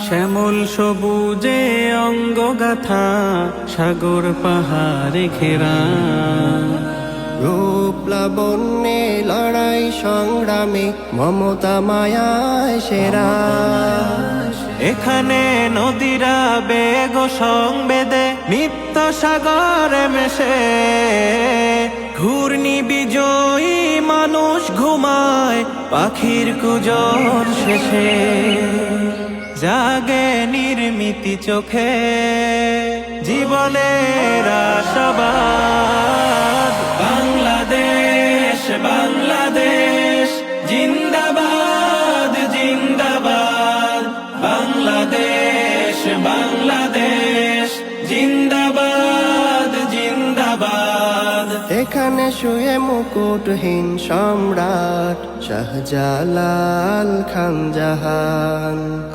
শ্যামল সবুজে অঙ্গগাথা, সাগর পাহাড়ে ঘেরা। রূপ লাবণ্যে লড়াই সংগ্রামে, মমতা মায়ায় সেরা। এখানে নদীরা বেগ সংবেদে নিত্য সাগরে মেশে। ঘূর্ণি বিজয়ী মানুষ ঘুমায় পাখির কুজন শেষে। জাগে নির্মিতি চোখে জীবনের আশাবাদ। বাংলাদেশ বাংলাদেশ জিন্দাবাদ জিন্দাবাদ। বাংলাদেশ বাংলাদেশ জিন্দাবাদ জিন্দাবাদ। এখানে শুয়ে মুকুটহীন সম্রাট শাহজালাল খান জাহান।